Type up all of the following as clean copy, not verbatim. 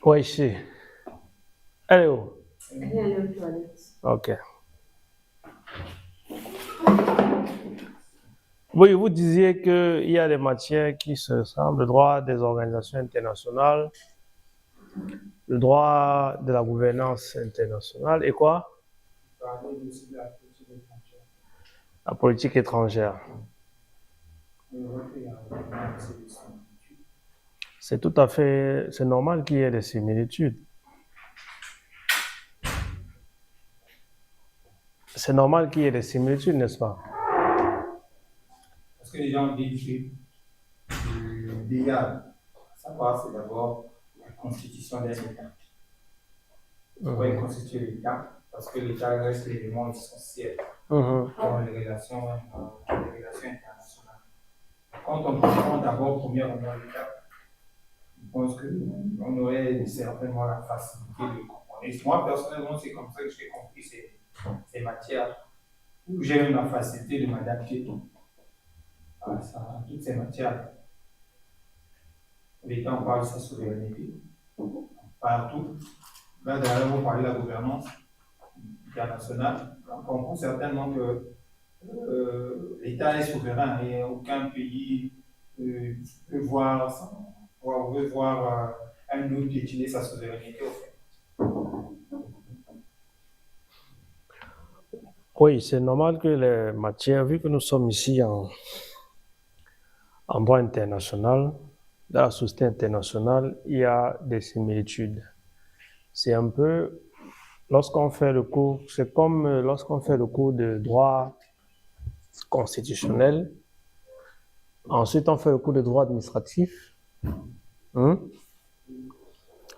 Ouais, ici. Allez, où? Elle est allée aux toilettes. Ok. Oui, vous disiez qu'il y a des matières qui se ressemblent, le droit des organisations internationales, le droit de la gouvernance internationale et quoi? La politique étrangère. C'est tout à fait, c'est normal qu'il y ait des similitudes. C'est normal qu'il y ait des similitudes, n'est-ce pas? Parce que les gens disent que déjà, savoir, c'est d'abord la constitution d'un État. Pourquoi il constitue l'État? Parce que l'État reste l'élément essentiel dans les relations internationales. Quand on prend d'abord premièrement l'État, je pense qu'on aurait certainement la facilité de comprendre. Et moi, personnellement, c'est comme ça que j'ai compris ces matières, où j'ai eu la facilité de m'adapter à toutes ces matières. L'État, on parle de sa souveraineté partout. Là, derrière, on parle de la gouvernance internationale. On comprend certainement que l'État est souverain et aucun pays veut voir un autre utiliser sa souveraineté. Au fait. Oui, c'est normal que les matières, vu que nous sommes ici en droit international, dans la société internationale, il y a des similitudes. C'est un peu, lorsqu'on fait le cours, c'est comme lorsqu'on fait le cours de droit constitutionnel, ensuite on fait le cours de droit administratif,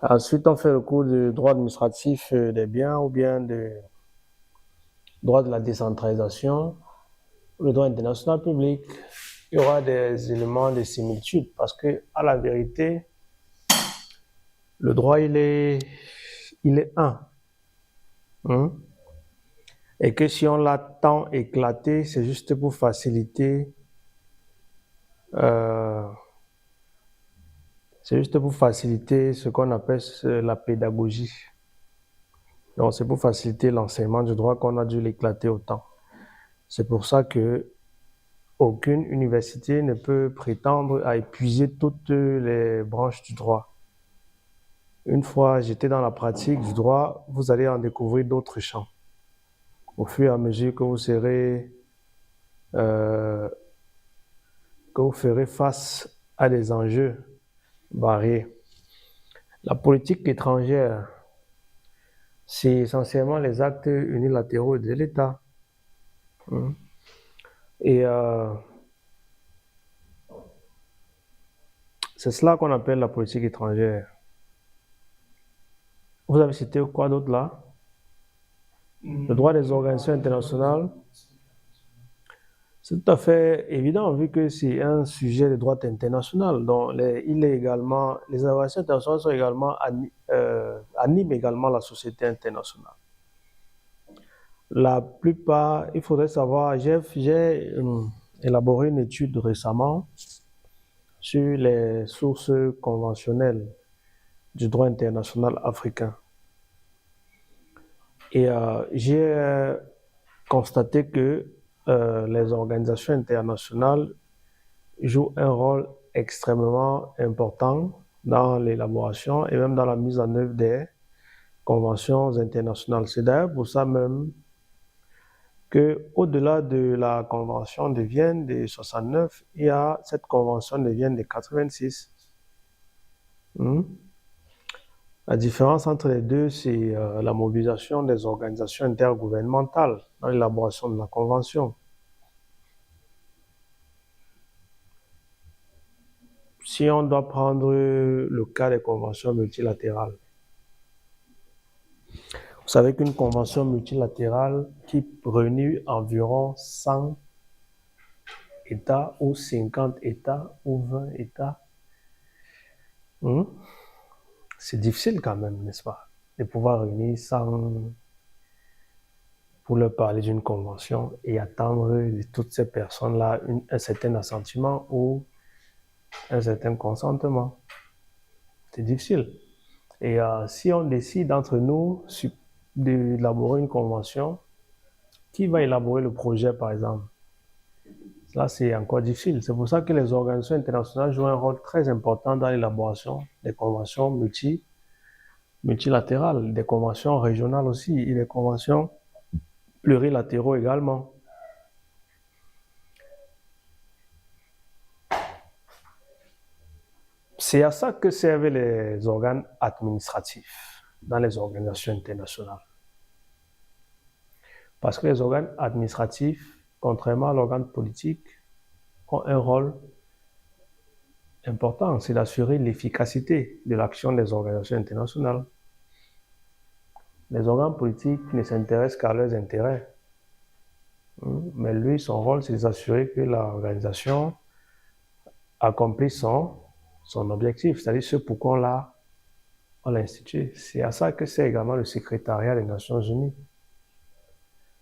ensuite on fait le cours de droit administratif des biens ou bien de droit de la décentralisation, le droit international public. Il y aura des éléments de similitude parce que, à la vérité, le droit, il est un. Et que si on l'a tant éclaté, c'est juste pour faciliter ce qu'on appelle la pédagogie. Donc, c'est pour faciliter l'enseignement du droit qu'on a dû l'éclater autant. C'est pour ça que aucune université ne peut prétendre à épuiser toutes les branches du droit. Une fois jeté dans la pratique du droit, vous allez en découvrir d'autres champs. Au fur et à mesure que vous ferez face à des enjeux variés. La politique étrangère, c'est essentiellement les actes unilatéraux de l'État. Et c'est cela qu'on appelle la politique étrangère. Vous avez cité quoi d'autre là? Le droit des organisations internationales. C'est tout à fait évident vu que c'est un sujet de droit international. Donc, les organisations internationales sont également, animent également la société internationale. La plupart, il faudrait savoir, j'ai élaboré une étude récemment sur les sources conventionnelles du droit international africain. Et j'ai constaté que les organisations internationales jouent un rôle extrêmement important dans l'élaboration et même dans la mise en œuvre des conventions internationales. C'est d'ailleurs pour ça même qu'au-delà de la convention de Vienne de 69, il y a cette convention de Vienne de 86. La différence entre les deux, c'est la mobilisation des organisations intergouvernementales dans l'élaboration de la convention. Si on doit prendre le cas des conventions multilatérales, vous savez qu'une convention multilatérale qui réunit environ 100 États ou 50 États ou 20 États, c'est difficile quand même, n'est-ce pas, de pouvoir réunir 100 pour leur parler d'une convention et attendre de toutes ces personnes-là un certain assentiment ou un certain consentement. C'est difficile. Et si on décide entre nous d'élaborer une convention, qui va élaborer le projet, par exemple? Là, c'est encore difficile. C'est pour ça que les organisations internationales jouent un rôle très important dans l'élaboration des conventions multilatérales, des conventions régionales aussi, et des conventions plurilatéraux également. C'est à ça que servent les organes administratifs dans les organisations internationales. Parce que les organes administratifs, contrairement à l'organe politique, ont un rôle important, c'est d'assurer l'efficacité de l'action des organisations internationales. Les organes politiques ne s'intéressent qu'à leurs intérêts. Mais lui, son rôle, c'est d'assurer que l'organisation accomplisse son objectif, c'est-à-dire ce pourquoi on l'a institué. C'est à ça que c'est également le secrétariat des Nations Unies.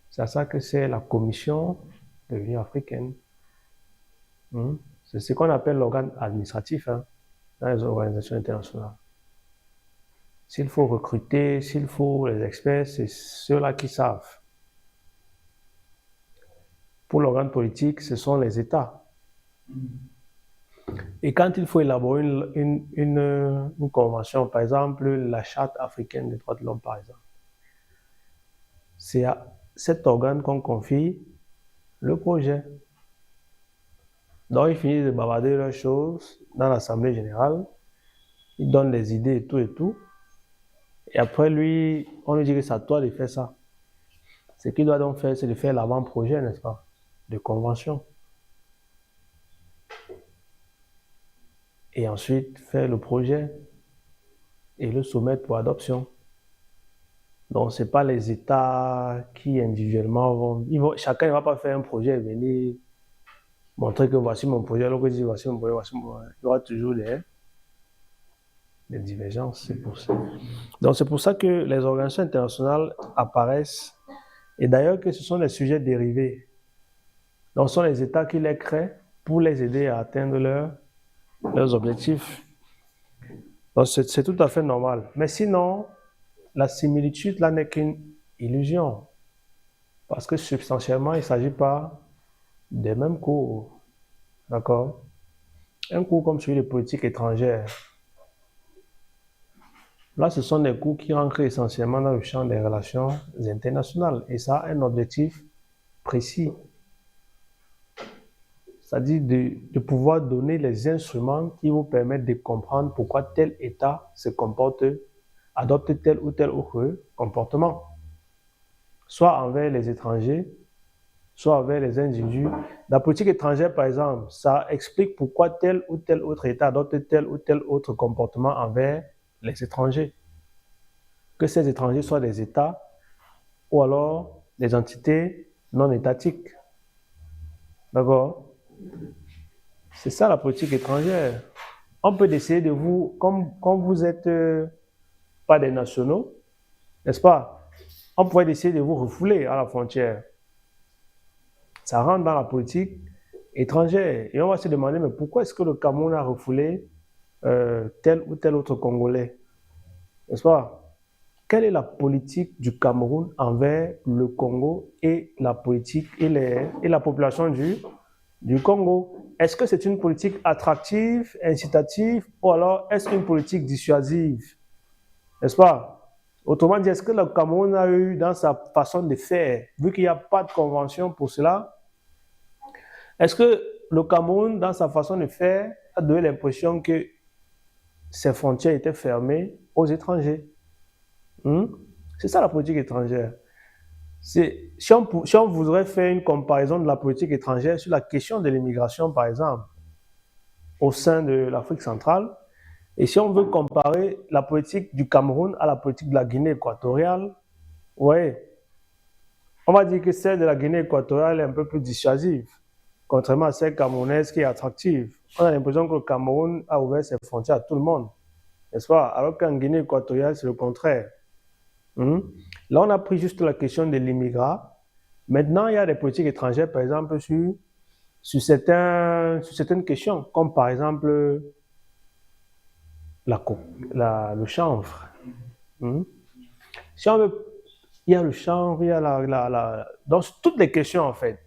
C'est à ça que c'est la commission de l'Union africaine. C'est ce qu'on appelle l'organe administratif dans les organisations internationales. S'il faut recruter, s'il faut les experts, c'est ceux-là qui savent. Pour l'organe politique, ce sont les États. Et quand il faut élaborer une convention, par exemple la Charte africaine des droits de l'homme, par exemple, c'est à cet organe qu'on confie le projet. Donc, ils finissent de bavarder leurs choses dans l'Assemblée générale, ils donnent des idées et tout, et après lui, on lui dit que c'est à toi de faire ça. Ce qu'il doit donc faire, c'est de faire l'avant-projet, n'est-ce pas, de convention. Et ensuite, faire le projet et le soumettre pour adoption. Donc, ce n'est pas les États qui individuellement chacun ne va pas faire un projet et venir montrer que voici mon projet, l'autre dit voici mon projet, voici mon projet. Il y aura toujours des divergences, c'est pour ça. Donc, c'est pour ça que les organisations internationales apparaissent, et d'ailleurs que ce sont des sujets dérivés. Donc, ce sont les États qui les créent pour les aider à atteindre leurs objectifs. Donc, c'est tout à fait normal. Mais sinon, la similitude là n'est qu'une illusion. Parce que substantiellement, il ne s'agit pas des mêmes cours. D'accord? Un cours comme celui de politique étrangère. Là, ce sont des cours qui rentrent essentiellement dans le champ des relations internationales. Et ça a un objectif précis. C'est-à-dire de pouvoir donner les instruments qui vous permettent de comprendre pourquoi tel État se comporte, adopte tel ou tel autre comportement. Soit envers les étrangers, soit envers les individus. La politique étrangère, par exemple, ça explique pourquoi tel ou tel autre État adopte tel ou tel autre comportement envers les étrangers. Que ces étrangers soient des États ou alors des entités non étatiques. D'accord? C'est ça la politique étrangère. On peut décider de vous, comme vous êtes pas des nationaux, n'est-ce pas? On pourrait décider de vous refouler à la frontière. Ça rentre dans la politique étrangère. Et on va se demander, mais pourquoi est-ce que le Cameroun a refoulé tel ou tel autre Congolais? N'est-ce pas? Quelle est la politique du Cameroun envers le Congo et la politique et la population du Congo? Est-ce que c'est une politique attractive, incitative, ou alors est-ce une politique dissuasive? N'est-ce pas? Autrement dit, est-ce que le Cameroun a eu dans sa façon de faire, vu qu'il n'y a pas de convention pour cela, est-ce que le Cameroun, dans sa façon de faire, a donné l'impression que ses frontières étaient fermées aux étrangers? C'est ça la politique étrangère. Si on voudrait faire une comparaison de la politique étrangère sur la question de l'immigration, par exemple, au sein de l'Afrique centrale, et si on veut comparer la politique du Cameroun à la politique de la Guinée équatoriale, ouais, on va dire que celle de la Guinée équatoriale est un peu plus dissuasive, contrairement à celle camerounaise qui est attractive. On a l'impression que le Cameroun a ouvert ses frontières à tout le monde, n'est-ce pas? Alors qu'en Guinée équatoriale, c'est le contraire. Là, on a pris juste la question de l'immigrant. Maintenant, il y a des politiques étrangères, par exemple, sur certaines questions, comme par exemple le chanvre. Hmm. Si on veut, il y a le chanvre, il y a donc toutes les questions en fait.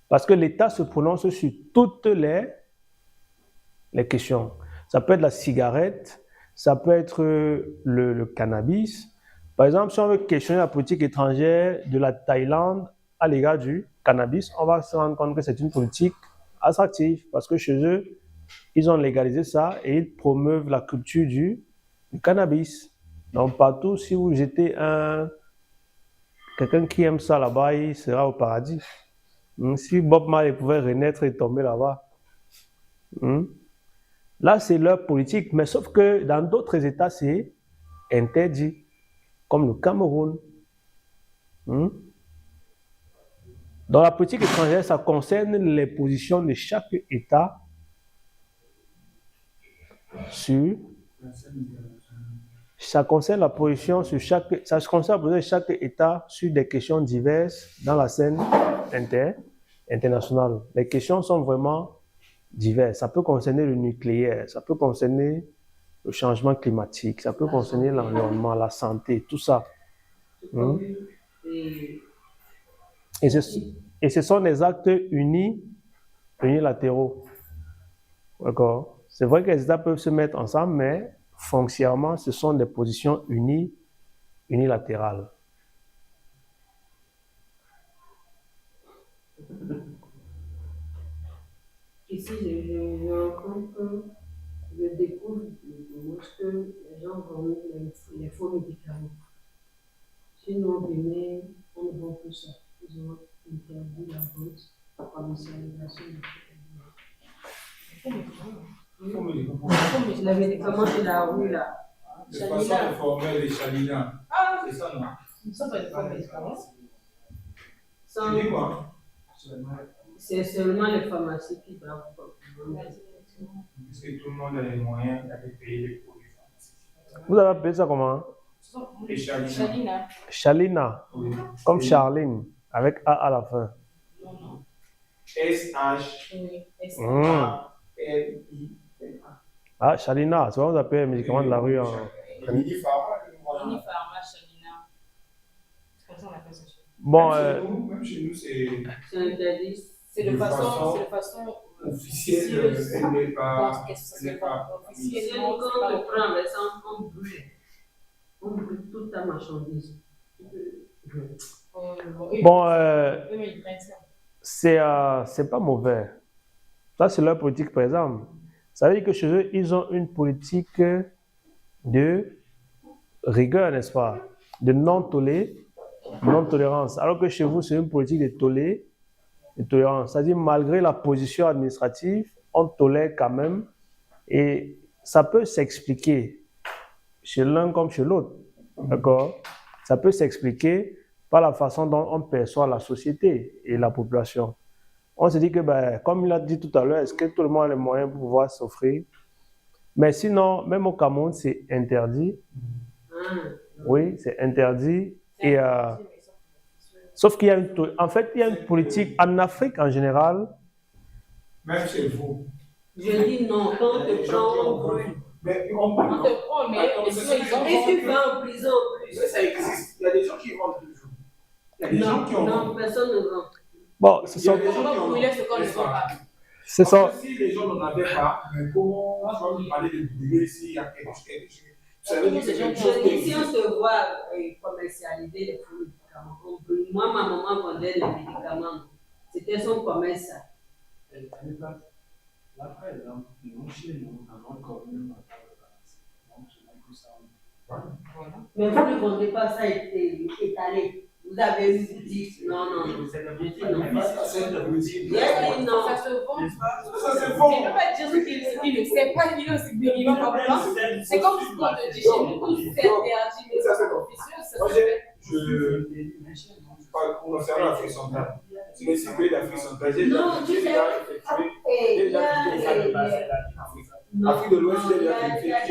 Parce que l'État se prononce sur toutes les questions. Ça peut être la cigarette, ça peut être le cannabis. Par exemple, si on veut questionner la politique étrangère de la Thaïlande à l'égard du cannabis, on va se rendre compte que c'est une politique attractive parce que chez eux, ils ont légalisé ça et ils promeuvent la culture du cannabis. Donc partout, si vous jetez quelqu'un qui aime ça là-bas, il sera au paradis. Si Bob Marley pouvait renaître et tomber là-bas. Là, c'est leur politique, mais sauf que dans d'autres États, c'est interdit, comme le Cameroun. Dans la politique étrangère, ça concerne les positions de chaque État sur... Ça concerne la position sur chaque... Ça concerne la position de chaque État sur des questions diverses dans la scène internationale. Les questions sont vraiment diverses. Ça peut concerner le nucléaire, ça peut concerner le changement climatique, ça peut concerner l'environnement, la santé, tout ça. Et ce sont des actes unilatéraux. D'accord? C'est vrai que les États peuvent se mettre ensemble, mais foncièrement, ce sont des positions unilatérales. Ici, je rencontre que je découvre que les gens vendent les faux médicaments. Sinon, au Bénin, on ne vend plus ça. Ils ont interdit la vente, la commercialisation des faux médicaments. Les médicaments de la rue, là. De façon informelle, les Chalina. Ah, c'est ça, non? Ça va être faux médicaments. Tu dis quoi? C'est seulement les pharmacies qui doivent vendre. Parce que tout le monde a les moyens d'aller payer les produits pharmaceutiques. Vous avez appelé ça comment? Les Chalina. Chalina. Oui. Comme Charline, avec A à la fin. Non. S-H-A-L-I-N-A. Ah, Chalina, c'est quoi vous appelez les médicaments de la rue en... Mini-pharma, Chalina. C'est comme ça qu'on appelle ça. Bon, même chez nous, c'est interdit. C'est de façon officielle, elle n'est pas officiellement. Quand on prend les gens, on brûle toute ta marchandise. Bon, c'est pas mauvais. Ça, c'est leur politique, par exemple. Ça veut dire que chez eux, ils ont une politique de rigueur, n'est-ce pas? De non-tolérance. Alors que chez vous, c'est une politique de tolérance. C'est-à-dire, malgré la position administrative, on tolère quand même. Et ça peut s'expliquer chez l'un comme chez l'autre. D'accord? Ça peut s'expliquer par la façon dont on perçoit la société et la population. On se dit que, comme il a dit tout à l'heure, est-ce que tout le monde a les moyens pour pouvoir s'offrir? Mais sinon, même au Cameroun, c'est interdit. Oui, c'est interdit. Et, sauf qu'il y a il y a une politique en Afrique en général. Même chez vous. Je dis non, quand on te prend, mais on te prend, mais et tu vas en prison. Ça existe. Il y a des gens qui vendent toujours. Il y a des gens qui ont. Non, personne ne vend. Bon, ce sont. C'est ça. Si les gens n'en avaient pas, mais comment on va nous parler de brûler s'il y a quelque chose? Ça veut dire que c'est quelque chose. Si on se voit commercialiser les faux médicaments, moi, ma maman vendait les médicaments. C'était son commerce. Mais vous ne vendez pas ça étalé. Vous avez une boutique. Non. C'est la boutique. C'est la boutique. Non. Ça se vend. Je ne peux pas dire ce qu'il ne sait pas qu'il est aussi dérivé comme ça. C'est comme ce qu'on te dit chez nous, tout c'est interdit, mais c'est officieux. Je parle concernant l'Afrique centrale. C'est le cycle d'Afrique centrale. J'ai Non, tu sais. L'Afrique de l'Ouest, j'ai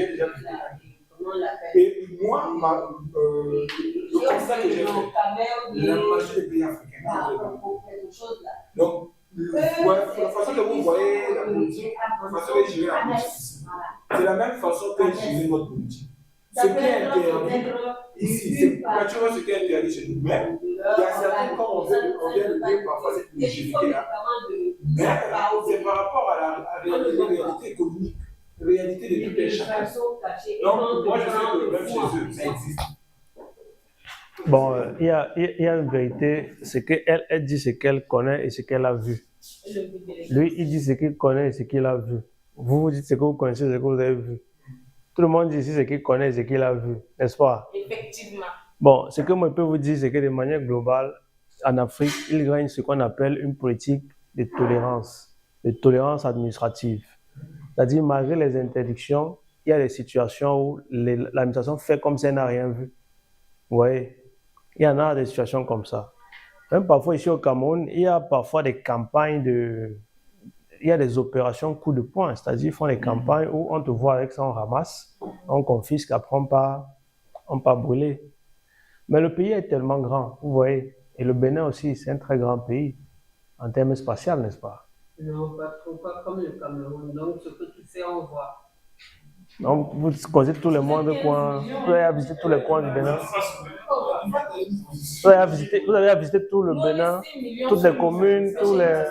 déjà fait. Et moi, le constat que j'ai fait, la majorité des pays africains. Donc, la façon que vous voyez la politique, la façon que je gérer la politique, c'est la même façon que je gérer notre politique. Ce qui est interdit ici, c'est quand tu vois ce qui est interdit chez nous. Mais il y a certains, comme on vient de dire parfois cette légèreté-là. Mais c'est par rapport à la réalité économique, la réalité de tout les chacun. Donc, moi, je sais que même chez eux, ça existe. Bon, il y a une vérité, c'est qu'elle elle dit ce qu'elle connaît et ce qu'elle a vu. Lui, il dit ce qu'il connaît et ce qu'il a vu. Vous dites ce que vous connaissez et ce que vous avez vu. Tout le monde dit ici ce qu'il connaît et ce qu'il a vu, n'est-ce pas? Effectivement. Bon, ce que moi je peux vous dire, c'est que de manière globale, en Afrique, il règne ce qu'on appelle une politique de tolérance administrative. C'est-à-dire, malgré les interdictions, il y a des situations où l'administration fait comme si elle n'a rien vu. Vous voyez? Il y en a des situations comme ça. Même parfois ici au Cameroun, il y a parfois des campagnes il y a des opérations coup de poing, c'est-à-dire ils font des campagnes où on te voit avec ça, on ramasse, on confisque, après on pas brûler. Mais le pays est tellement grand, vous voyez, et le Bénin aussi, c'est un très grand pays en termes spatial, n'est-ce pas? Non, pas trop, pas comme le Cameroun. Donc, ce que tu fais, on voit. Donc, vous connaissez tous les moindres coins, vous avez visité tous les coins du Bénin. Vous avez visité tout le Bénin, toutes les communes, tous les...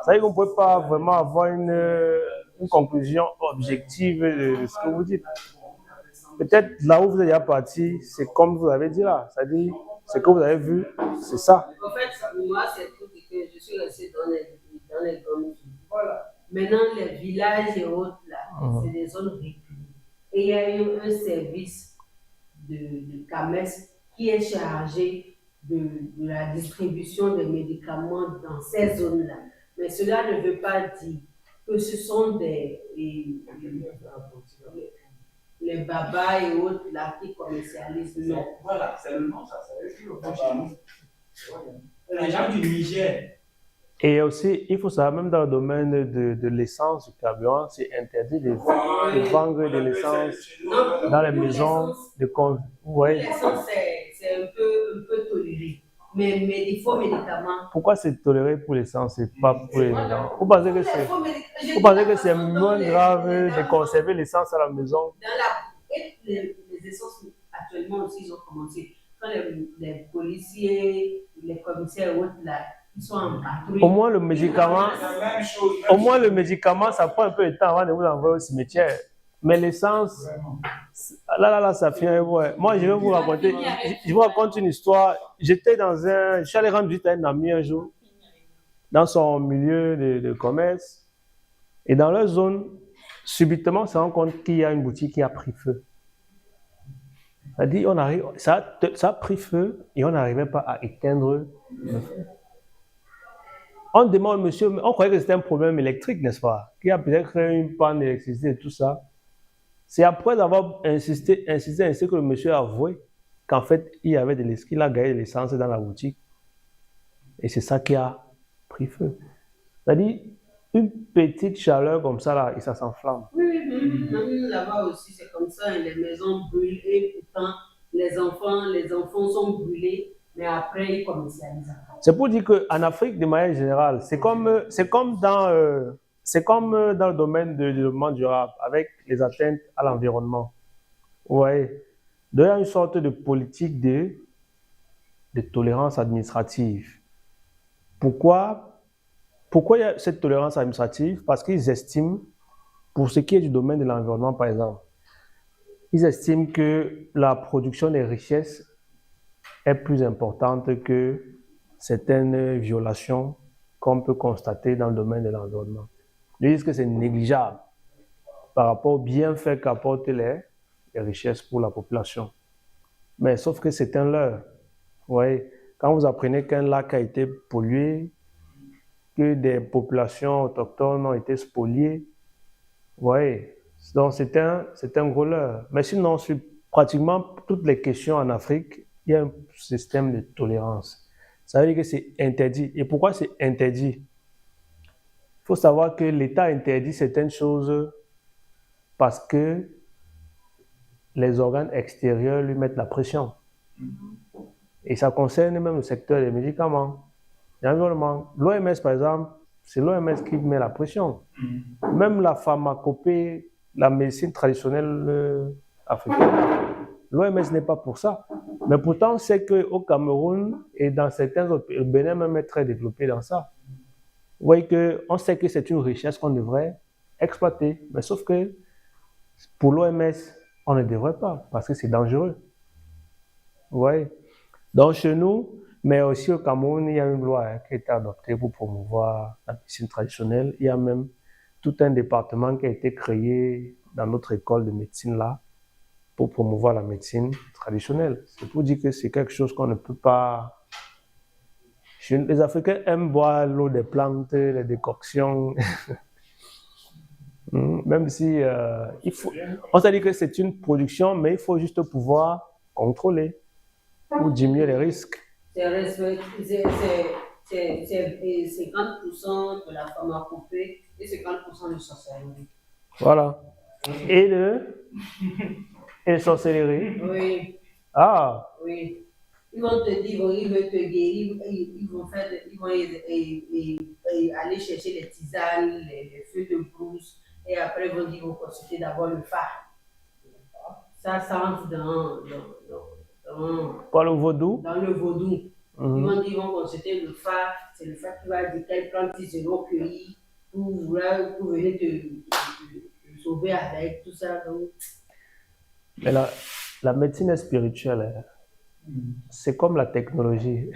Ça veut dire qu'on ne peut pas vraiment avoir une conclusion objective de ce que vous dites. Peut-être là où vous êtes déjà parti, c'est comme vous avez dit là. C'est-à-dire, ce que vous avez vu, c'est ça. En fait, moi, c'est tout ce que je suis resté dans les grandes villes. Voilà. Maintenant, les villages et autres, là, c'est des zones reculées. Et il y a eu un service de CAMES qui est chargé de la distribution des médicaments dans ces zones-là. Mais cela ne veut pas dire que ce sont les babas et autres là qui commercialisent. Non. Voilà, c'est le nom, ça veut dire le bon chez nous. Les gens du Niger. Et aussi, il faut savoir, même dans le domaine de l'essence, du carburant, c'est interdit de vendre de l'essence dans les maisons de conduite. L'essence, c'est un peu toléré. Mais il faut médicaments. Pourquoi c'est toléré pour l'essence et pas pour les gens? Vous pensez que c'est moins grave de conserver l'essence à la maison? Les essences, actuellement aussi, ils ont commencé. Quand les policiers, les commissaires et autres, là, ils sont en patrouille. Au moins le médicament, ça prend un peu de temps avant de vous envoyer au cimetière. Mais l'essence, là, ça fait ouais. Moi, je vais vous raconter, je vous raconte une histoire. Je suis allé rendre visite à un ami un jour, dans son milieu de commerce. Et dans leur zone, subitement, on se rend compte qu'il y a une boutique qui a pris feu. Ça a pris feu et on n'arrivait pas à éteindre le feu. On demande, monsieur, on croyait que c'était un problème électrique, n'est-ce pas? Qu'il y a peut-être une panne d'électricité et tout ça. C'est après avoir insisté que le monsieur a avoué qu'en fait, il a gagné de l'essence dans la boutique. Et c'est ça qui a pris feu. C'est-à-dire, une petite chaleur comme ça, là, et ça s'enflamme. Oui, là-bas aussi, c'est comme ça. Les maisons brûlent et pourtant, les enfants sont brûlés, mais après, ils commercialisent. C'est pour dire qu'en Afrique, de manière générale, c'est comme dans le domaine du développement durable, avec les atteintes à l'environnement. Vous voyez, il y a une sorte de politique de tolérance administrative. Pourquoi il y a cette tolérance administrative? Parce qu'ils estiment, pour ce qui est du domaine de l'environnement par exemple, ils estiment que la production des richesses est plus importante que certaines violations qu'on peut constater dans le domaine de l'environnement. Ils disent que c'est négligeable par rapport aux bienfaits qu'apportent les richesses pour la population. Mais sauf que c'est un leurre. Vous voyez, quand vous apprenez qu'un lac a été pollué, que des populations autochtones ont été spoliées, vous voyez, donc c'est un gros leurre. Mais sinon, sur pratiquement toutes les questions en Afrique, il y a un système de tolérance. Ça veut dire que c'est interdit. Et pourquoi c'est interdit? Il faut savoir que l'État interdit certaines choses parce que les organes extérieurs lui mettent la pression. Et ça concerne même le secteur des médicaments, l'environnement. L'OMS, par exemple, c'est l'OMS qui met la pression. Même la pharmacopée, la médecine traditionnelle africaine. L'OMS n'est pas pour ça. Mais pourtant, on sait qu'au Cameroun et dans certains autres pays, le Bénin même est très développé dans ça. Vous voyez qu'on sait que c'est une richesse qu'on devrait exploiter. Mais sauf que pour l'OMS, on ne devrait pas parce que c'est dangereux. Vous voyez? Donc chez nous, mais aussi au Cameroun, il y a une loi qui a été adoptée pour promouvoir la médecine traditionnelle. Il y a même tout un département qui a été créé dans notre école de médecine là pour promouvoir la médecine traditionnelle. C'est pour dire que c'est quelque chose qu'on ne peut pas... Les Africains aiment boire l'eau des plantes, les décoctions. Même si il faut... On s'est dit que c'est une production, mais il faut juste pouvoir contrôler ou diminuer les risques. C'est 50% de la pharmacopée et 50% de sorcellerie. Voilà. Et de sorcellerie. Oui. Ah. Oui. Ils vont te dire, ils veulent te guérir, ils vont aller chercher les tisanes, les feuilles de brousse, et après ils vont dire, ils vont consulter d'abord le phare. Ça entre dans Pas le vaudou? Dans le vaudou. Ils vont dire, ils vont consulter le phare, c'est le phare qui va dire quelle plante ils auront cueilli pour venir te sauver avec tout ça. Donc. Mais la médecine est spirituelle. C'est comme la technologie.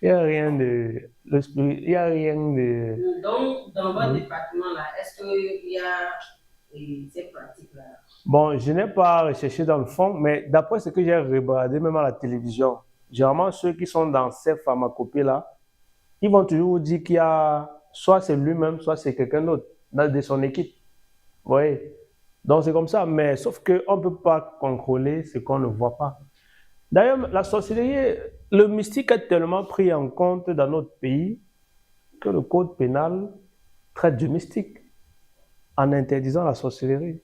Il n'y a rien de... Il y a rien de... Donc, dans votre département, là, est-ce qu'il y a ces pratiques-là? Bon, je n'ai pas recherché dans le fond, mais d'après ce que j'ai regardé, même à la télévision, généralement, ceux qui sont dans ces pharmacopées-là, ils vont toujours vous dire qu'il y a... Soit c'est lui-même, soit c'est quelqu'un d'autre de son équipe. Vous voyez? Donc, c'est comme ça. Mais sauf qu'on ne peut pas contrôler ce qu'on ne voit pas. D'ailleurs, la sorcellerie, le mystique est tellement pris en compte dans notre pays que le code pénal traite du mystique en interdisant la sorcellerie.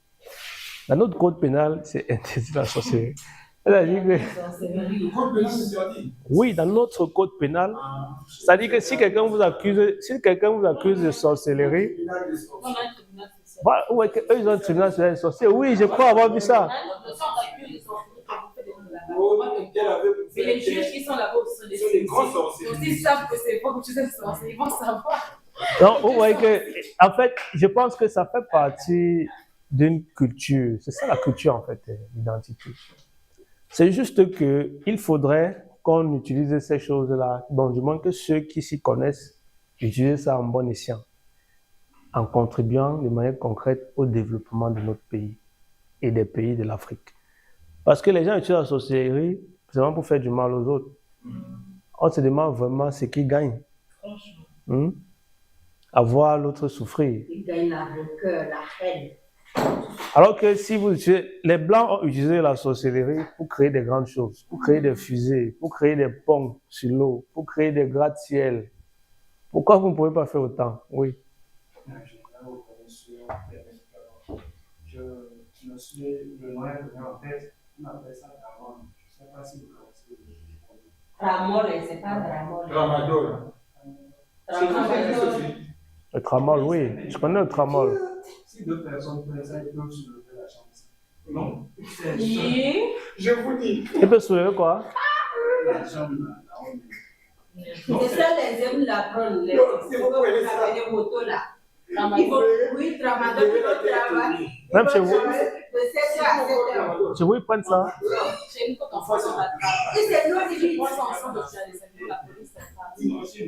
Dans notre code pénal, c'est interdit la sorcellerie. C'est-à-dire que, oui, dans notre code pénal, c'est-à-dire que si quelqu'un vous accuse de sorcellerie, ouais, eux, ils ont un tribunal sur les sorciers. Oui, je crois avoir vu ça. Et les juges qui sont là-bas sont des grands sorciers. Donc, s'ils savent que c'est pas que tu sais sorcier, ils vont savoir. Donc, vous voyez que, en fait, je pense que ça fait partie d'une culture. C'est ça la culture, en fait, l'identité. C'est juste qu'il faudrait qu'on utilise ces choses-là. Bon, du moins que ceux qui s'y connaissent utilisent ça en bon escient, en contribuant de manière concrète au développement de notre pays et des pays de l'Afrique. Parce que les gens utilisent la sorcellerie seulement pour faire du mal aux autres. On se demande vraiment ce qu'ils gagnent. À voir l'autre souffrir. Ils gagnent la rancœur, la haine. Alors que si vous utilisez, les Blancs ont utilisé la sorcellerie pour créer des grandes choses, pour créer des fusées, pour créer des ponts sur l'eau, pour créer des gratte-ciel. Pourquoi vous ne pouvez pas faire autant? Oui. Je me suis le nom est venu en tête. On appelle ça Dramol. Je ne sais pas si vous connaissez. Tramol, c'est pas Dramol. Tramadol. Le tramol, oui. Je connais le tramol. Si deux personnes font ça, ils peuvent soulever la chance. Non. Je vous dis. Ils peuvent soulever quoi? La jambe, C'est ça, les hommes l'apprennent. C'est pourquoi vous avez des motos là. Oui, Tramadol, il faut travailler. Même chez vous? De 7h à 7h. Chez vous, ils prennent ça? Chez nous, quand on fait ça, Et c'est nous qui on fait ensemble aussi à des amis de la police.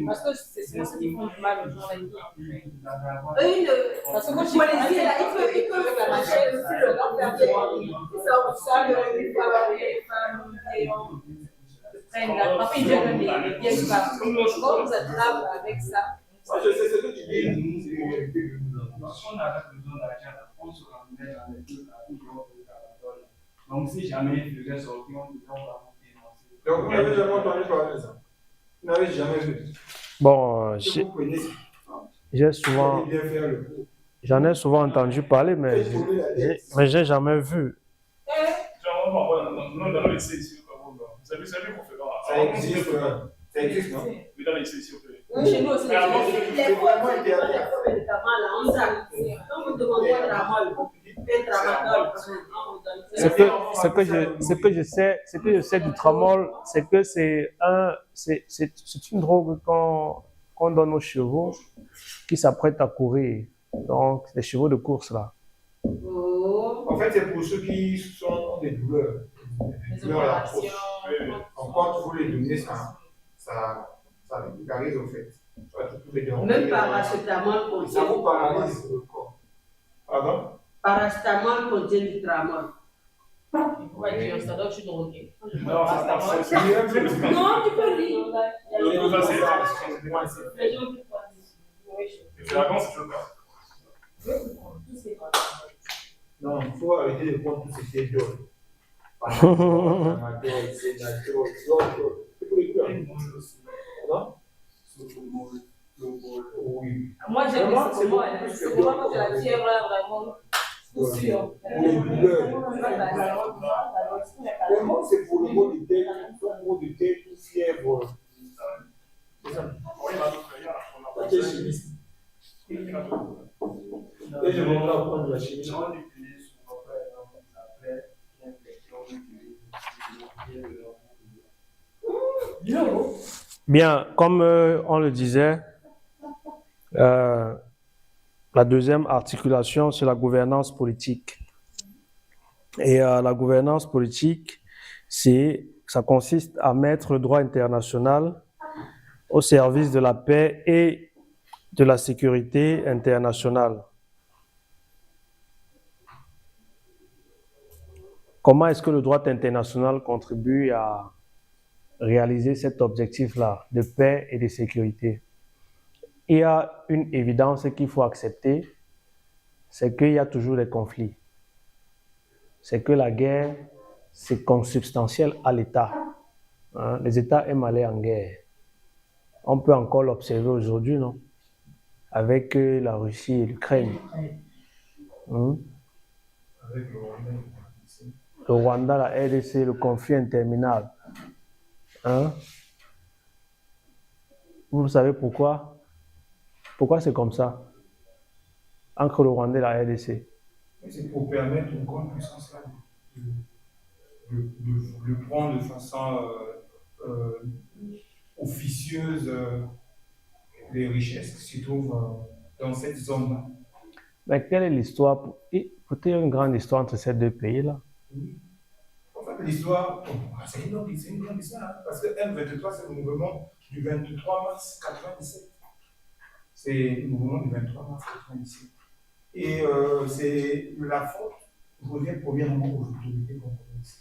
Parce que c'est souvent ceux qui font du mal aux gens avec parce que quand tu policiers là, ils peuvent la machine aussi le leur faire des ça après ils viennent les pièces partout. Quand on vous attrape avec ça. Je sais ce que tu dis. Lorsqu'on a besoin d'argent, on se ramène dans les deux à donc si jamais il faisait sortir, on va financer. Donc vous n'avez jamais entendu parler de ça? Vous n'avez jamais vu? Bon, j'en ai souvent entendu parler, mais j'ai jamais vu. Ça existe, non? Chez nous aussi, les faux médicaments là, on s'arrête. Quand vous demandez un Tramol, un Tramadol, on vous donne Ce que je sais du tramol, c'est que c'est une drogue qu'on donne aux chevaux qui s'apprêtent à courir. Donc, les chevaux de course là. Oh, En fait, c'est pour ceux qui ont des douleurs. Des douleurs à la poche. Donc, quand vous les donnez, ça vulgarise au fait. Tu peux dormir, même paracétamol ça contient vous du paralyse tramol. le corps. Pardon? Paracétamol contient du tramol. Ouais, tu es en stade, tu drogues. Non, c'est mieux que le Non, tu peux lire. Les gens qui font des- C'est la réponse, c'est le cas. Tout ce qui est pas- Non, il faut arrêter de prendre tout ce qui est d'or. Oui. Moi, j'aime Vraiment, les c'est moi, beaucoup plus c'est que vraiment que la fièvre là, vraiment. Tout sûr. Vraiment, c'est pour le mot de tête, le mot de tête, fièvre. C'est ça. Ok, chimiste. Et je vais apprendre la chimie. Bien, comme on le disait, la deuxième articulation, c'est la gouvernance politique. Et la gouvernance politique, ça consiste à mettre le droit international au service de la paix et de la sécurité internationale. Comment est-ce que le droit international contribue à réaliser cet objectif-là de paix et de sécurité? Il y a une évidence qu'il faut accepter, c'est qu'il y a toujours des conflits. C'est que la guerre, c'est consubstantiel à l'État. Hein? Les États aiment aller en guerre. On peut encore l'observer aujourd'hui, non? Avec la Russie et l'Ukraine. Avec le Rwanda. Le Rwanda, la RDC, le conflit interminable. Hein? Vous savez pourquoi? Pourquoi c'est comme ça? Entre le Rwanda et la RDC. C'est pour permettre une grande puissance là de prendre de façon officieuse les richesses qui se trouvent dans cette zone-là. Mais quelle est l'histoire? Peut-être une grande histoire entre ces deux pays-là. Oui. En fait, l'histoire, c'est une grande histoire, hein, parce que M23, c'est le mouvement du 23 mars 97. C'est le mouvement du 23 mars 97. Et c'est la faute revient premièrement aux autorités congolaises.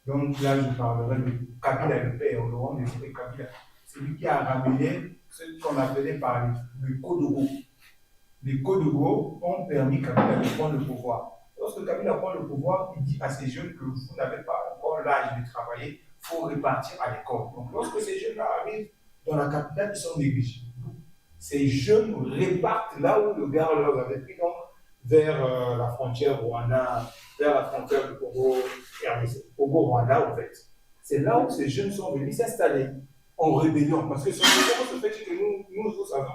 Donc là, je parlerai de Kabila le père, Laurent Désiré Kabila. C'est lui qui a ramené ce qu'on appelait par le Kodogo. Les Kodogo ont permis Kabila de prendre le pouvoir. Lorsque Kabila prend le pouvoir, il dit à ces jeunes que vous n'avez pas encore l'âge de travailler, il faut repartir à l'école. Donc lorsque ces jeunes-là arrivent dans la capitale, ils sont négligés. Ces jeunes repartent là où le gars leur avait pris, donc vers la frontière Rwanda, vers la frontière du Congo, Congo-Rwanda en fait. C'est là où ces jeunes sont venus s'installer en rébellion. Parce que ce fait que nous savons,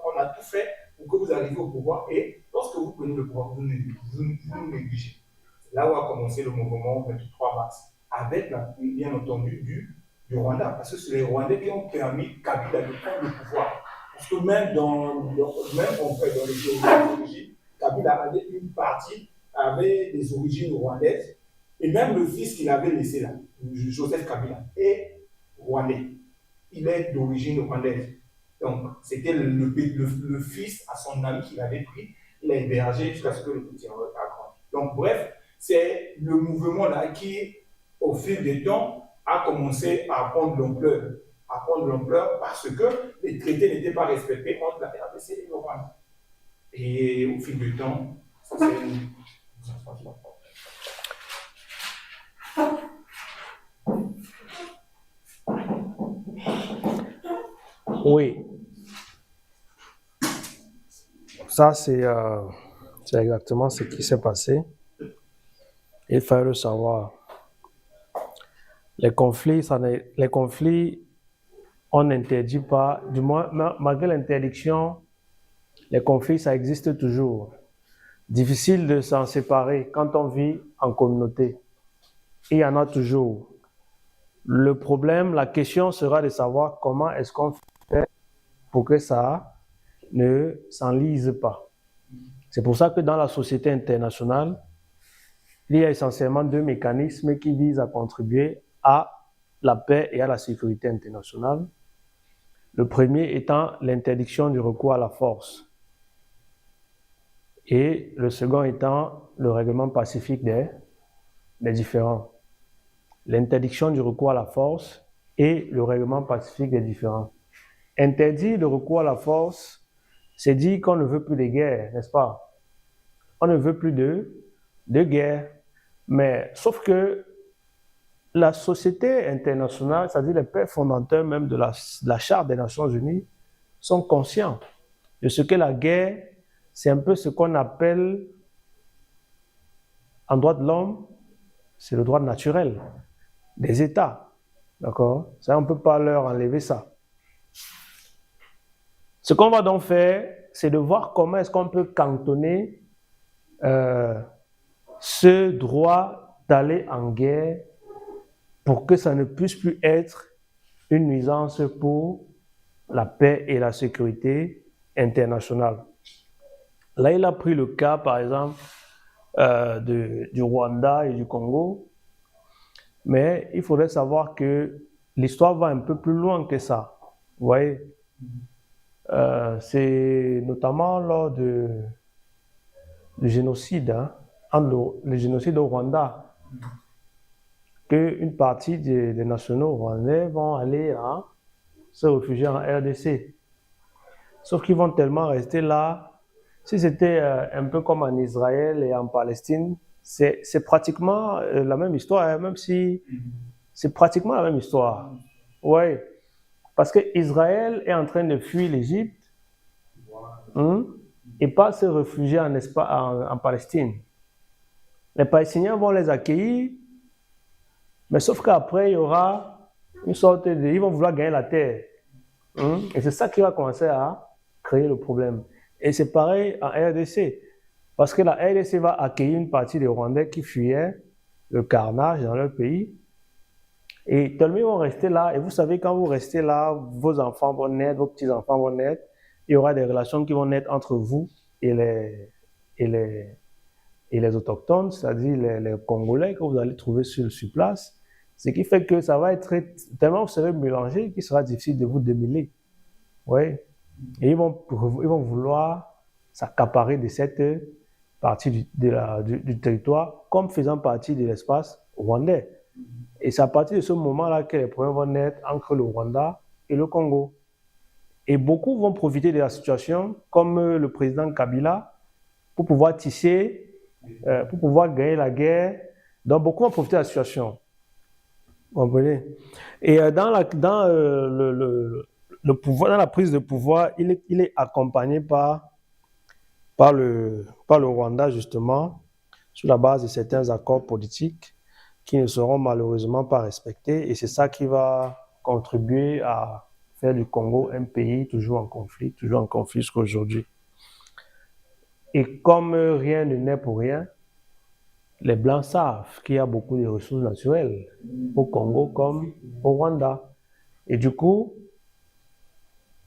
on a tout fait pour que vous arriviez au pouvoir et lorsque vous prenez le pouvoir, vous nous négligez. C'est là où a commencé le mouvement 23 mars, avec l'appui bien entendu du Rwanda, parce que c'est les Rwandais qui ont permis Kabila de prendre le pouvoir. Parce que même dans les origines, Kabila avait une partie, avait des origines rwandaises, et même le fils qu'il avait laissé là, Joseph Kabila, est rwandais. Il est d'origine rwandaise. Donc, c'était le fils à son ami qu'il avait pris, il a hébergé jusqu'à ce que le petit a grandi. Donc, bref, c'est le mouvement là qui, au fil du temps, a commencé à prendre l'ampleur. Parce que les traités n'étaient pas respectés entre la RDC et le Rwanda. Et au fil du temps, ça s'est... Oui. Ça, c'est exactement ce qui s'est passé. Il fallait le savoir. Les conflits, on n'interdit pas, du moins, malgré l'interdiction, les conflits, ça existe toujours. Difficile de s'en séparer quand on vit en communauté. Il y en a toujours. Le problème, la question sera de savoir comment est-ce qu'on fait pour que ça ne s'enlise pas. C'est pour ça que dans la société internationale, il y a essentiellement 2 mécanismes qui visent à contribuer à la paix et à la sécurité internationale. Le premier étant l'interdiction du recours à la force. Et le second étant le règlement pacifique des différends. L'interdiction du recours à la force et le règlement pacifique des différends. Interdire le recours à la force, c'est dire qu'on ne veut plus de guerre, n'est-ce pas? On ne veut plus de guerre. Mais sauf que la société internationale, c'est-à-dire les pères fondateurs même de la Charte des Nations Unies, sont conscients de ce que la guerre, c'est un peu ce qu'on appelle, en droit de l'homme, c'est le droit naturel des États. D'accord? Ça, on ne peut pas leur enlever ça. Ce qu'on va donc faire, c'est de voir comment est-ce qu'on peut cantonner ce droit d'aller en guerre pour que ça ne puisse plus être une nuisance pour la paix et la sécurité internationale. Là, il a pris le cas, par exemple, du Rwanda et du Congo, mais il faudrait savoir que l'histoire va un peu plus loin que ça. Vous voyez, c'est notamment lors du génocide, le génocide au Rwanda, qu'une partie des nationaux rwandais vont aller se réfugier en RDC. Sauf qu'ils vont tellement rester là. Si c'était un peu comme en Israël et en Palestine, c'est pratiquement la même histoire, même si c'est pratiquement la même histoire. Oui, parce que Israël est en train de fuir l'Égypte et pas se réfugier en Palestine. Les Palestiniens vont les accueillir, mais sauf qu'après, il y aura une sorte de... Ils vont vouloir gagner la terre. Et c'est ça qui va commencer à créer le problème. Et c'est pareil en RDC. Parce que la RDC va accueillir une partie des Rwandais qui fuyaient le carnage dans leur pays. Et tellement ils vont rester là. Et vous savez, quand vous restez là, vos enfants vont naître, vos petits-enfants vont naître. Il y aura des relations qui vont naître entre vous et les autochtones, c'est-à-dire les Congolais que vous allez trouver sur place. Ce qui fait que ça va être tellement vous serez mélangés qu'il sera difficile de vous démêler. Oui. Et ils vont vouloir s'accaparer de cette partie du territoire comme faisant partie de l'espace rwandais. Et c'est à partir de ce moment-là que les problèmes vont naître entre le Rwanda et le Congo. Et beaucoup vont profiter de la situation, comme le président Kabila, pour pouvoir tisser, pour pouvoir gagner la guerre. Donc beaucoup vont profiter de la situation. Vous comprenez? Et dans la prise de pouvoir, il est accompagné par le Rwanda, justement, sur la base de certains accords politiques qui ne seront malheureusement pas respectés. Et c'est ça qui va contribuer à faire du Congo un pays toujours en conflit jusqu'à aujourd'hui. Et comme rien ne naît pour rien, les Blancs savent qu'il y a beaucoup de ressources naturelles au Congo comme au Rwanda. Et du coup,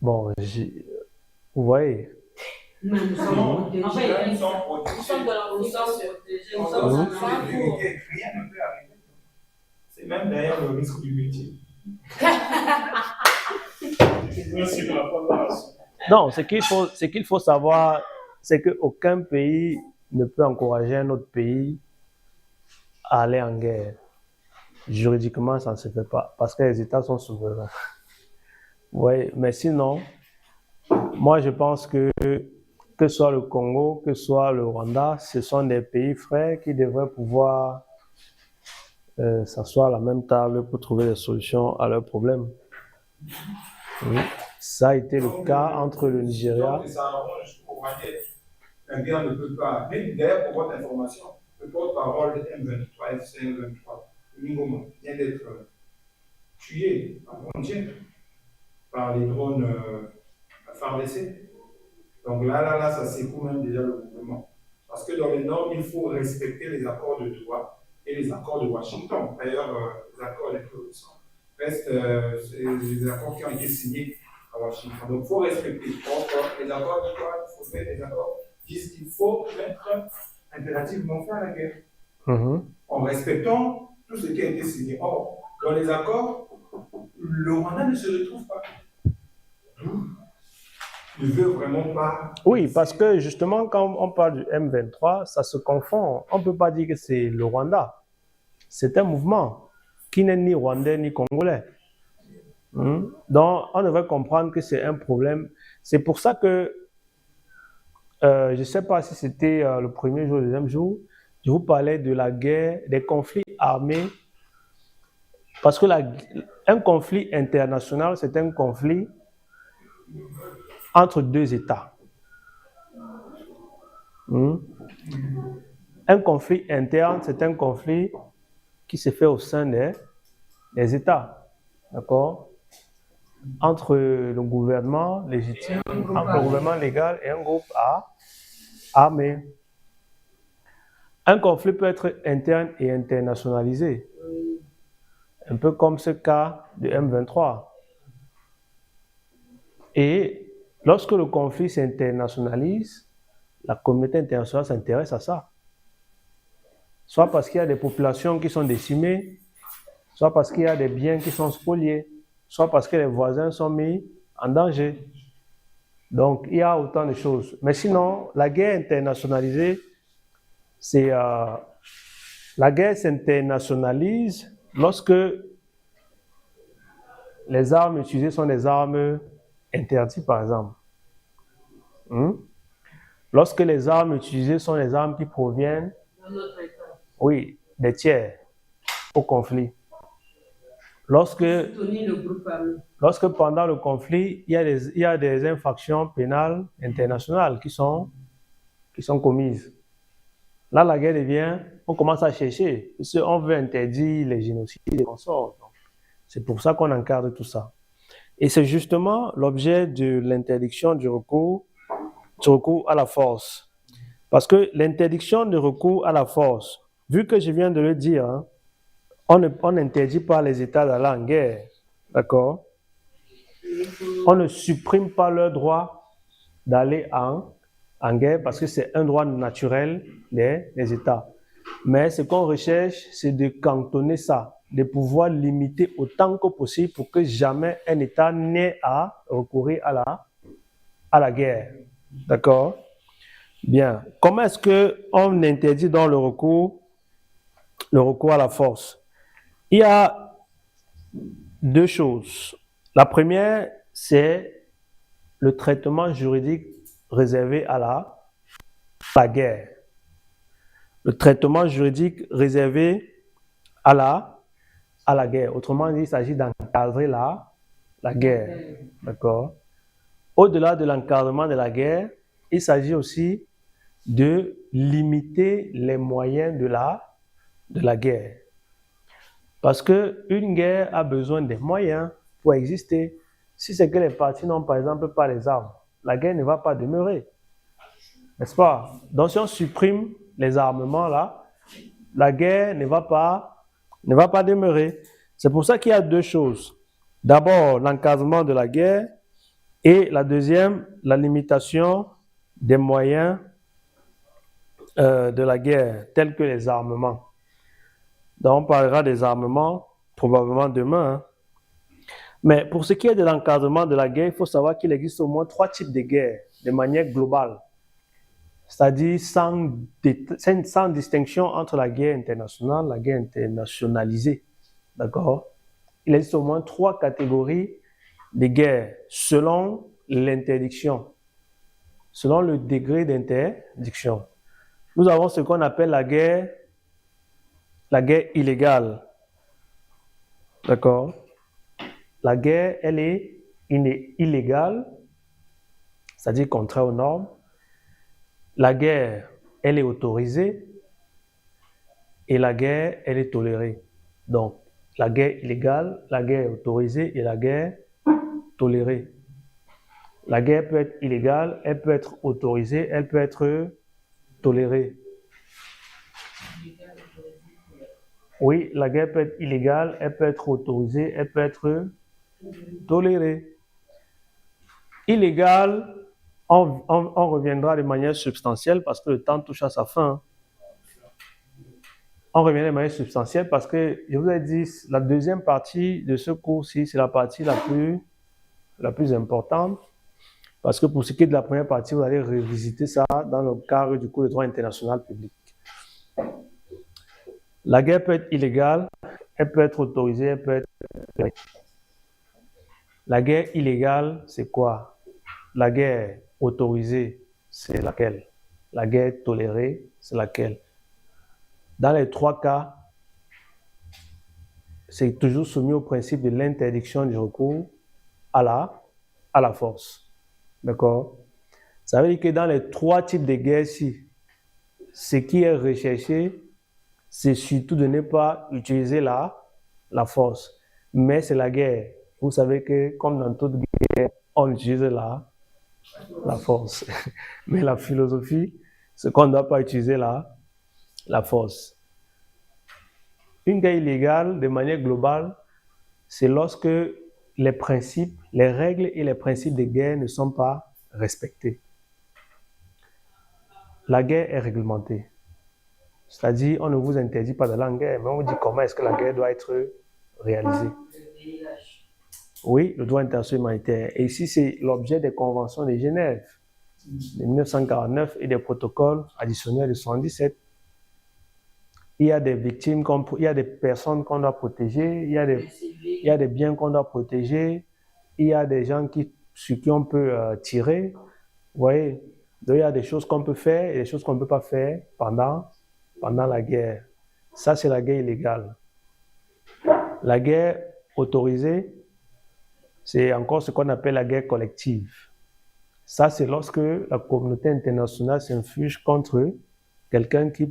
bon, vous voyez. Mais nous sommes protégés. Nous sommes dans la protégés. Nous sommes en train pour... Rien ne peut arriver. C'est même d'ailleurs le risque du métier. Non, ce qu'il faut savoir, c'est qu'aucun pays ne peut encourager un autre pays à aller en guerre. Juridiquement, ça ne se fait pas, parce que les États sont souverains. Oui, mais sinon, moi je pense que ce soit le Congo, que ce soit le Rwanda, ce sont des pays frères qui devraient pouvoir s'asseoir à la même table pour trouver des solutions à leurs problèmes. Oui. Ça a été le cas entre le Nigeria. Ça arrange pour la guerre ne peut pas. Mais d'ailleurs, pour votre information, le porte-parole de M23, FC23, Ngoma, vient d'être tué avant-hier par les drones FARDC. Donc là, ça secoue même déjà le gouvernement. Parce Parce que dans les normes, il faut respecter les accords de Doha et les accords de Washington. D'ailleurs, les accords restent les accords qui ont été signés à Washington. Donc, il faut respecter. Donc, les accords de Doha, il faut faire des accords disent qu'il faut mettre impérativement fin à la guerre. En respectant tout ce qui a été signé. Or, dans les accords, le Rwanda ne se retrouve pas. Il ne veut vraiment pas. Oui, parce que justement, quand on parle du M23, ça se confond. On ne peut pas dire que c'est le Rwanda. C'est un mouvement qui n'est ni rwandais ni congolais. Donc, on devrait comprendre que c'est un problème. C'est pour ça que, je ne sais pas si c'était le premier jour ou le deuxième jour, je vous parlais de la guerre, des conflits armés. Parce que un conflit international, c'est un conflit entre deux États. Un conflit interne, c'est un conflit qui se fait au sein des États. D'accord? Entre le gouvernement légitime, entre le gouvernement légal et un groupe armé. Un conflit peut être interne et internationalisé. Un peu comme ce cas de M23. Et lorsque le conflit s'internationalise, la communauté internationale s'intéresse à ça. Soit parce qu'il y a des populations qui sont décimées, soit parce qu'il y a des biens qui sont spoliés, soit parce que les voisins sont mis en danger. Donc, il y a autant de choses. Mais sinon, la guerre internationalisée, c'est... la guerre s'internationalise lorsque les armes utilisées sont des armes interdites, par exemple. Lorsque les armes utilisées sont des armes qui proviennent, oui, des tiers au conflit. Lorsque pendant le conflit, il y a des infractions pénales internationales qui sont commises. Là, la guerre devient, on commence à chercher, parce qu'on veut interdire les génocides et consorts. C'est pour ça qu'on encadre tout ça. Et c'est justement l'objet de l'interdiction du recours à la force. Parce que l'interdiction du recours à la force, vu que je viens de le dire, on n'interdit pas les États d'aller en guerre. D'accord? On ne supprime pas leur droit d'aller en guerre parce que c'est un droit naturel des États. Mais ce qu'on recherche, c'est de cantonner ça, de pouvoir limiter autant que possible pour que jamais un État n'ait à recourir à la guerre. D'accord? Bien. Comment est-ce qu'on interdit donc le recours à la force? Il y a deux choses. La première, c'est le traitement juridique réservé à la guerre. Le traitement juridique réservé à la guerre. Autrement dit, il s'agit d'encadrer la guerre. D'accord? Au-delà de l'encadrement de la guerre, il s'agit aussi de limiter les moyens de la guerre. Parce qu'une guerre a besoin des moyens pour exister. Si c'est que les partis n'ont par exemple pas les armes, la guerre ne va pas demeurer. N'est-ce pas? Donc si on supprime les armements là, la guerre ne va pas demeurer. C'est pour ça qu'il y a deux choses. D'abord, l'encadrement de la guerre et la deuxième, la limitation des moyens de la guerre, tels que les armements. Donc on parlera des armements probablement demain. Mais pour ce qui est de l'encadrement de la guerre, il faut savoir qu'il existe au moins 3 types de guerres de manière globale. C'est-à-dire sans distinction entre la guerre internationale et la guerre internationalisée. D'accord? Il existe au moins 3 catégories de guerres selon l'interdiction, selon le degré d'interdiction. Nous avons ce qu'on appelle la guerre illégale. D'accord? La guerre, elle est illégale, c'est-à-dire contraire aux normes. La guerre, elle est autorisée et la guerre, elle est tolérée. Donc, la guerre illégale, la guerre autorisée et la guerre tolérée. La guerre peut être illégale, elle peut être autorisée, elle peut être tolérée. Oui, la guerre peut être illégale, elle peut être autorisée, elle peut être tolérée. Illégale, on reviendra de manière substantielle parce que le temps touche à sa fin. On revient de manière substantielle parce que, je vous ai dit, la deuxième partie de ce cours-ci, c'est la partie la plus importante. Parce que pour ce qui est de la première partie, vous allez revisiter ça dans le cadre du cours de droit international public. La guerre peut être illégale, elle peut être autorisée, elle peut être... La guerre illégale, c'est quoi? La guerre autorisée, c'est laquelle? La guerre tolérée, c'est laquelle? Dans les trois cas, c'est toujours soumis au principe de l'interdiction du recours à la force. D'accord? Ça veut dire que dans les trois types de guerres-ci, ce qui est recherché, c'est surtout de ne pas utiliser la force. Mais c'est la guerre. Vous savez que, comme dans toute guerre, on utilise la force. Mais la philosophie, c'est qu'on ne doit pas utiliser la force. Une guerre illégale, de manière globale, c'est lorsque les principes, les règles et les principes de guerre ne sont pas respectés. La guerre est réglementée. C'est-à-dire, on ne vous interdit pas d'aller en guerre, mais on vous dit comment est-ce que la guerre doit être réalisée. Oui, le droit international humanitaire. Et ici, c'est l'objet des conventions de Genève de 1949 et des protocoles additionnels de 1977. Il y a des victimes, il y a des personnes qu'on doit protéger, il y a des biens qu'on doit protéger, il y a des gens sur qui on peut tirer. Vous voyez, donc il y a des choses qu'on peut faire et des choses qu'on ne peut pas faire pendant la guerre. Ça, c'est la guerre illégale. La guerre autorisée, c'est encore ce qu'on appelle la guerre collective. Ça, c'est lorsque la communauté internationale s'insurge contre quelqu'un qui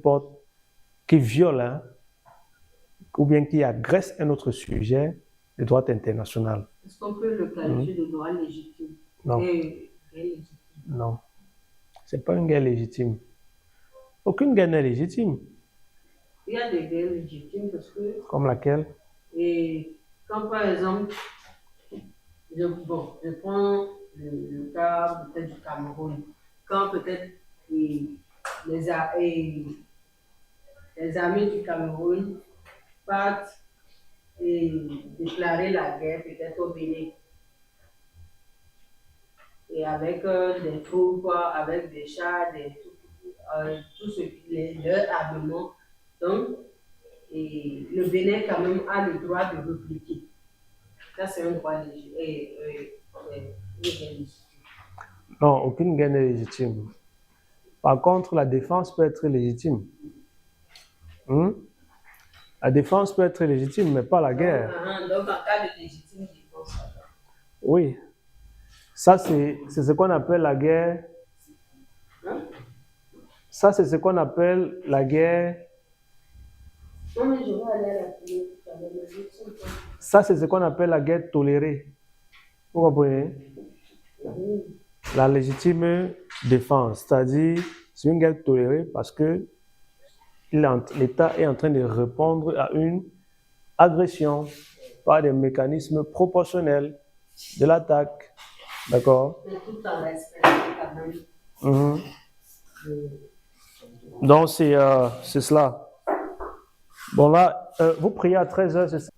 viole, ou bien qui agresse un autre sujet de droit international. Est-ce qu'on peut le qualifier de droit légitime? Non. Non. Ce n'est pas une guerre légitime. Aucune guerre n'est légitime. Il y a des guerres légitimes parce que... Comme laquelle? Et quand par exemple, je prends le cas peut-être du Cameroun, quand peut-être les armées du Cameroun partent et déclarer la guerre peut-être au Bénin. Et avec des troupes, avec des chars, leur armement. Donc, et le Bénin quand même a le droit de répliquer. Ça, c'est un droit légitime. Non, aucune guerre n'est légitime. Par contre, la défense peut être légitime. La défense peut être légitime, mais pas la guerre. Donc, en cas de légitime défense. Oui. Ça, c'est ce qu'on appelle la guerre. Ça, c'est ce qu'on appelle la guerre. Non, mais je vais aller à la télé. Ça, c'est ce qu'on appelle la guerre tolérée. Vous comprenez? La légitime défense, c'est-à-dire, c'est une guerre tolérée parce que l'État est en train de répondre à une agression par des mécanismes proportionnels de l'attaque. D'accord? Mais tout en respectant quand même. Donc, c'est cela. Bon, là, vous priez à 13h, c'est ça?